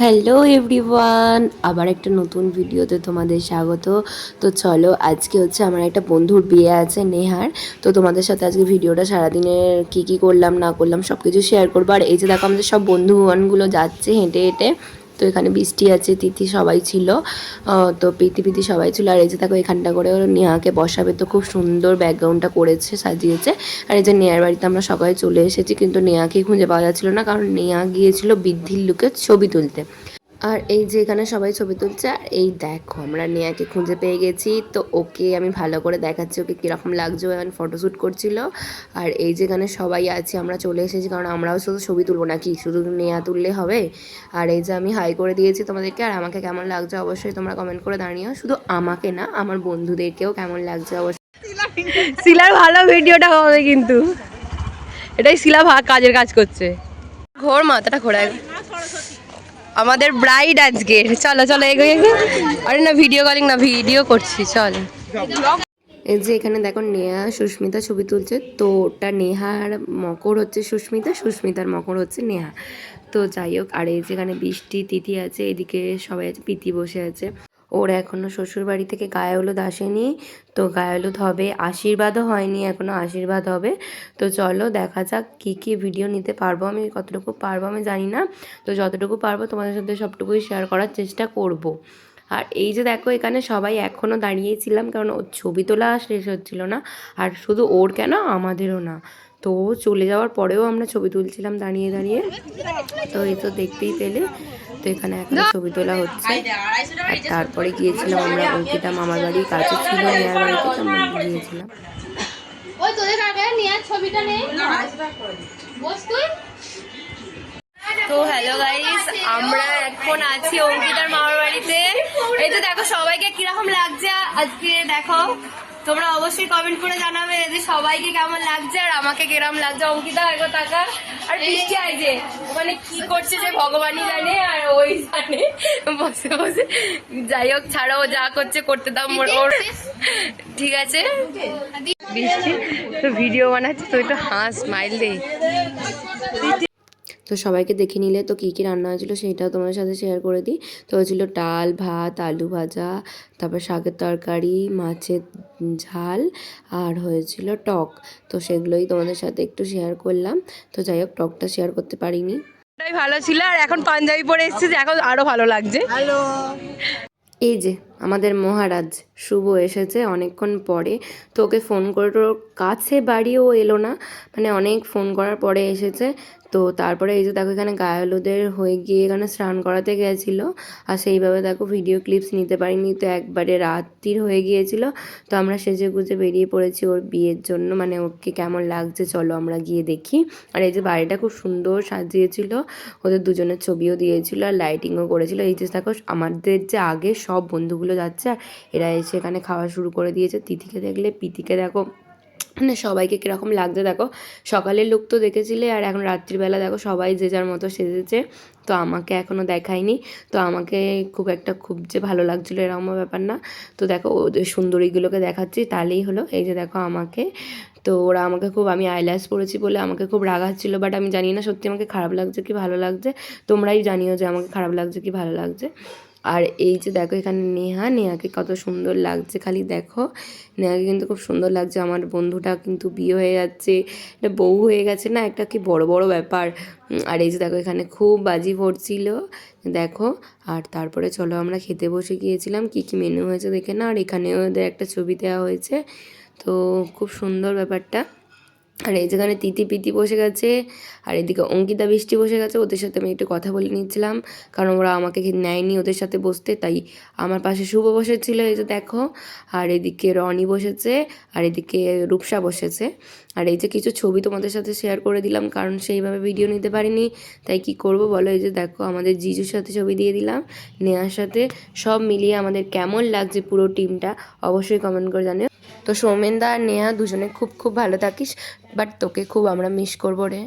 Hello everyone, আবার একটা নতুন ভিডিওতে তোমাদের স্বাগত। তো চলো, আজকে হচ্ছে আমার একটা বন্ধুর বিয়ে আছে, নেহার। তো তোমাদের সাথে আজকে ভিডিওটা সারাদিনের কী করলাম না করলাম সব কিছু শেয়ার করবো। আর এই যে দেখো, আমাদের সব বন্ধুবানগুলো যাচ্ছে হেঁটে হেঁটে। তো এখানে বৃষ্টি আছে, তিথি সবাই ছিল। তো পিতি সবাই ছিল। আর এই যে দেখো, এখানটা করে নেহাকে বসাবে, তো খুব সুন্দর ব্যাকগ্রাউন্ডটা করেছে, সাজিয়েছে। আর এই যে নেহার বাড়িতে আমরা সবাই চলে এসেছি, কিন্তু নেহাকেই খুঁজে পাওয়া যাচ্ছিল না, কারণ নেহা গিয়েছিল বৃদ্ধির লুকে ছবি তুলতে। আর এই যে এখানে সবাই ছবি তুলছে। আর এই দেখো, আমরা নেহাকে খুঁজে পেয়ে গেছি। তো ওকে আমি ভালো করে দেখাচ্ছি ওকে কীরকম লাগছে, এখন ফটোশ্যুট করছিল। আর এই যে এখানে সবাই আছি, আমরা চলে এসেছি, কারণ আমরাও শুধু ছবি তুলবো না, কি শুধু নেহা তুললে হবে। আর এই যে আমি হাই করে দিয়েছি তোমাদেরকে। আর আমাকে কেমন লাগছে অবশ্যই তোমরা কমেন্ট করে দাঁড়িয়েও, শুধু আমাকে না, আমার বন্ধুদেরকেও কেমন লাগছে অবশ্যই। শিলার ভালো ভিডিওটা হবে কিন্তু, এটাই শিলা কাজের কাজ করছে। ঘোর মাথাটা ঘোরায় আমাদের ব্রাইড আজকে। চলো চলো এগোয় এগোয়। আরে না, ভিডিও কলিং না, ভিডিও করছি, চল। এই যে এখানে দেখো, নেহা সুস্মিতা ছবি তুলছে। তো ওটা নেহার মকর হচ্ছে সুস্মিতা, সুস্মিতার মকর হচ্ছে নেহা। তো যাই হোক, আর এই যেখানে বৃষ্টি তিথি আছে, এদিকে সবাই আছে, প্রীতি বসে আছে। ওর এখনও শ্বশুর বাড়ি থেকে গায়ে হলুদ আসেনি। তো গায়ে হলুদ হবে, আশীর্বাদও হয়নি এখনও, আশীর্বাদ হবে। তো চলো দেখা যাক কী ভিডিও নিতে পারবো, আমি কতটুকু পারবো আমি জানি না। তো যতটুকু পারবো তোমাদের সাথে সবটুকুই শেয়ার করার চেষ্টা করব। আর এই যে দেখো, এখানে সবাই এখনও দাঁড়িয়েছিলাম, কারণ ওর ছবি তোলা শেষ হচ্ছিল না। আর শুধু ওর কেন, আমাদেরও না। তো চলে যাওয়ার পরেও আমরা ছবি তুলছিলাম দাঁড়িয়ে দাঁড়িয়ে। তো এই তো দেখতেই পেলে। তো এখানে এখনো ছবি তোলা হচ্ছে। আর তারপরে গিয়েছিলাম আমরা, অঙ্কিতা মামার বাড়ির কাছে ছিল নেয়ার বাড়িতে, তো আমরা গিয়েছিলাম। তো হ্যালো গাইস, আমরা এখন আছি অঙ্কিতার মামার বাড়িতে। এই তো দেখো সবাইকে কিরকম লাগছে আজকে, দেখো তোমরা অবশ্যই কমেন্ট করে জানাবে যে সবাইকে কেমন লাগছে আর আমাকে কিরকম লাগছে। অঙ্কিতা একবার টাকা আর বৃষ্টি আইছে ওখানে কি করছে যে ভগবানই জানে, আর ওই জানে বসে বসে। যাই হোক, ছাড়াও যা করছে করতে দাও, ওর ঠিক আছে। বৃষ্টি তো ভিডিও বানাচ্ছে, তো একটু হাস স্মাইল দে। তো সবাইকে দেখে নিলে, তো কী রান্না হয়েছিল সেইটাও তোমাদের সাথে শেয়ার করে দিই। তো হয়েছিল ডাল, ভাত, আলু ভাজা, তারপর শাকের তরকারি, মাছের ঝাল, আর হয়েছিল টক। তো সেগুলোই তোমাদের সাথে একটু শেয়ার করলাম। তো যাই হোক, টকটা শেয়ার করতে পারিনি। ওটাই ভালো ছিল। আর এখন পাঞ্জাবি পরে এসেছি, এখন আরো ভালো লাগছে। হ্যালো, এই যে আমাদের মহারাজ শুভ এসেছে অনেকক্ষণ পরে। তো ওকে ফোন করে, তোর কাছে বাড়িও এলো না, মানে অনেক ফোন করার পরে এসেছে। তো তারপরে এই যে দেখো, এখানে গায়ে হলুদের হয়ে গিয়ে এখানে স্নান করাতে গেছিলো। আর সেইভাবে দেখো ভিডিও ক্লিপস নিতে পারিনি, তো একবারে রাত্রির হয়ে গিয়েছিল। তো আমরা সেজে গুজে বেরিয়ে পড়েছি ওর বিয়ের জন্য, মানে ওকে কেমন লাগছে চলো আমরা গিয়ে দেখি। আর এই যে বাড়িটা খুব সুন্দর সাজিয়েছিল, ওদের দুজনের ছবিও দিয়েছিল আর লাইটিংও করেছিল। এই যে দেখো, আমাদের যে আগে সব বন্ধুগুলো যাচ্ছে, আর এরা এসে এখানে খাওয়া শুরু করে দিয়েছে। তিথিকে দেখলে, প্রীতিকে দেখো, মানে সবাইকে কীরকম লাগছে দেখো। সকালের লুক তো দেখেছিলে, আর এখন রাত্রিবেলা দেখো সবাই যে যার মতো সেজেছে। তো আমাকে এখনও দেখায়নি। তো আমাকে খুব যে ভালো লাগছিলো এরকম ব্যাপার না। তো দেখো ওদের সুন্দরীগুলোকে দেখাচ্ছি, তাহলেই হলো। এই যে দেখো আমাকে, তো ওরা আমাকে খুব, আমি আইল্যাশ পরেছি বলে আমাকে খুব রাগাচ্ছিলো, বাট আমি জানি না সত্যি আমাকে খারাপ লাগছে কি ভালো লাগছে। তোমরাই জানিও যে আমাকে খারাপ লাগছে কি ভালো লাগছে। আর এই যে দেখো, এখানে নেহাকে কত সুন্দর লাগছে, খালি দেখো নেহাকে কিন্তু খুব সুন্দর লাগছে। আমার বন্ধুটা কিন্তু বিয়ে হয়ে যাচ্ছে, এটা বউ হয়ে গেছে না, একটা কি বড় বড় ব্যাপার। আর এই যে দেখো, এখানে খুব বাজি পড়ছিল দেখো। আর তারপরে চলো আমরা খেতে বসে গিয়েছিলাম, কি মেনু হয়েছে দেখে না। আর এখানেও ওদের একটা ছবি দেওয়া হয়েছে। তো খুব সুন্দর ব্যাপারটা। আর এই যেখানে তিথি প্রীতি বসে গেছে, আর এদিকে অঙ্কিতা বৃষ্টি বসে গেছে। ওদের সাথে আমি একটু কথা বলে নিচ্ছিলাম, কারণ ওরা আমাকে নেয়নি ওদের সাথে বসতে, তাই আমার পাশে শুভ বসেছিল, এই যে দেখো। আর এদিকে রনি বসেছে, আর এদিকে রূপসা বসেছে। আর এই যে কিছু ছবি তোমাদের সাথে শেয়ার করে দিলাম, কারণ সেইভাবে ভিডিও নিতে পারিনি, তাই কি করব বলো। এই যে দেখো, আমাদের জিজুর সাথে ছবি দিয়ে দিলাম, নেয়ার সাথে। সব মিলিয়ে আমাদের কেমন লাগছে পুরো টিমটা অবশ্যই কমেন্ট করে জানিও। তো সৌমেনদা আর নেহা দুজনে খুব ভালো থাকিস, বাট তোকে খুব আমরা মিস করবো রে।